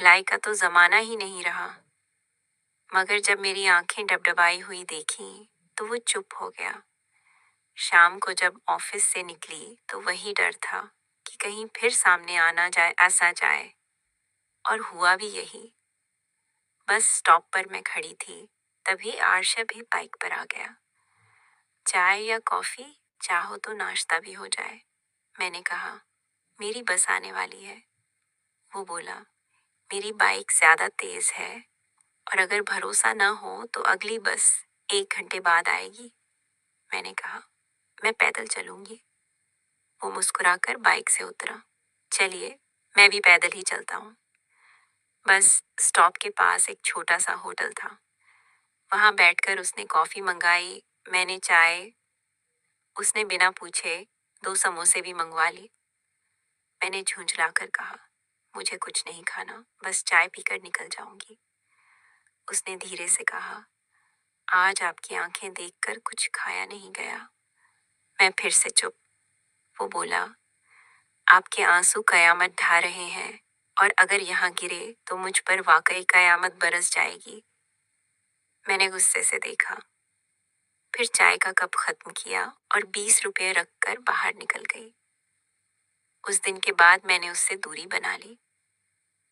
सिलाई का तो जमाना ही नहीं रहा। मगर जब मेरी आंखें डबडबाई हुई देखी तो वो चुप हो गया। शाम को जब ऑफिस से निकली तो वही डर था कि कहीं फिर सामने आना जाए ऐसा जाए, और हुआ भी यही। बस स्टॉप पर मैं खड़ी थी, तभी आरशा भी बाइक पर आ गया। चाय या कॉफी, चाहो तो नाश्ता भी हो जाए, मैंने कहा। मेरी बस आने वाली है। वो बोला, मेरी बाइक ज्यादा तेज है और अगर भरोसा ना हो तो अगली बस 1 घंटे बाद आएगी। मैंने कहा, मैं पैदल चलूंगी। वो मुस्कुराकर बाइक से उतरा। चलिए, मैं भी पैदल ही चलता हूँ। बस स्टॉप के पास एक छोटा सा होटल था। वहां बैठकर उसने कॉफी मंगाई, मैंने चाय। उसने बिना पूछे 2 समोसे भी मंगवा ली। मैंने झुंझलाकर कहा, मुझे कुछ नहीं खाना, बस चाय पीकर निकल जाऊंगी। उसने धीरे से कहा, आज आपकी आंखें देखकर कुछ खाया नहीं गया। मैं फिर से चुप। वो बोला, आपके आंसू कयामत ढा रहे हैं और अगर यहाँ गिरे तो मुझ पर वाकई कयामत बरस जाएगी। मैंने गुस्से से देखा, फिर चाय का कप खत्म किया और 20 रुपये रखकर बाहर निकल गई। उस दिन के बाद मैंने उससे दूरी बना ली,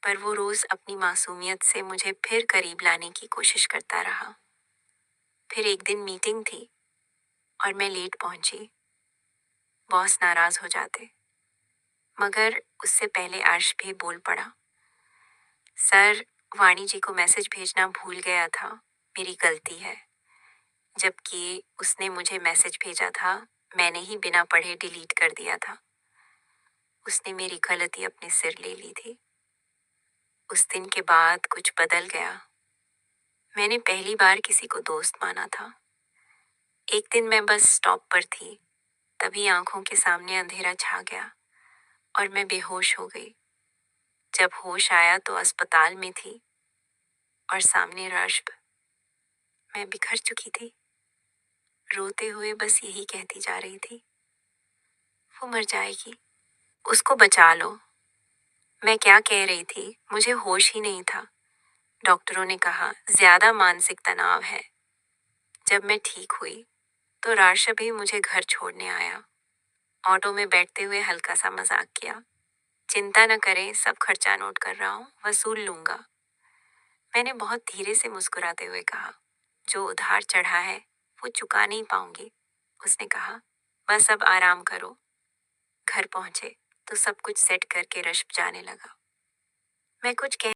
पर वो रोज अपनी मासूमियत से मुझे फिर करीब लाने की कोशिश करता रहा। फिर एक दिन मीटिंग थी और मैं लेट पहुंची। बॉस नाराज हो जाते, मगर उससे पहले अर्श भी बोल पड़ा, सर, वाणी जी को मैसेज भेजना भूल गया था, मेरी गलती है। जबकि उसने मुझे मैसेज भेजा था, मैंने ही बिना पढ़े डिलीट कर दिया था। उसने मेरी गलती अपने सिर ले ली थी। उस दिन के बाद कुछ बदल गया। मैंने पहली बार किसी को दोस्त माना था। एक दिन मैं बस स्टॉप पर थी, तभी आंखों के सामने अंधेरा छा गया और मैं बेहोश हो गई। जब होश आया तो अस्पताल में थी और सामने राशब। मैं बिखर चुकी थी, रोते हुए बस यही कहती जा रही थी, वो मर जाएगी, उसको बचा लो। मैं क्या कह रही थी, मुझे होश ही नहीं था। डॉक्टरों ने कहा ज्यादा मानसिक तनाव है। जब मैं ठीक हुई तो राशब भी मुझे घर छोड़ने आया। ऑटो में बैठते हुए हल्का सा मजाक किया, चिंता न करें, सब खर्चा नोट कर रहा हूँ, वसूल लूंगा। मैंने बहुत धीरे से मुस्कुराते हुए कहा, जो उधार चढ़ा है वो चुका नहीं पाऊंगी। उसने कहा, बस अब आराम करो। घर पहुंचे तो सब कुछ सेट करके रश्ब जाने लगा। मैं कुछ कह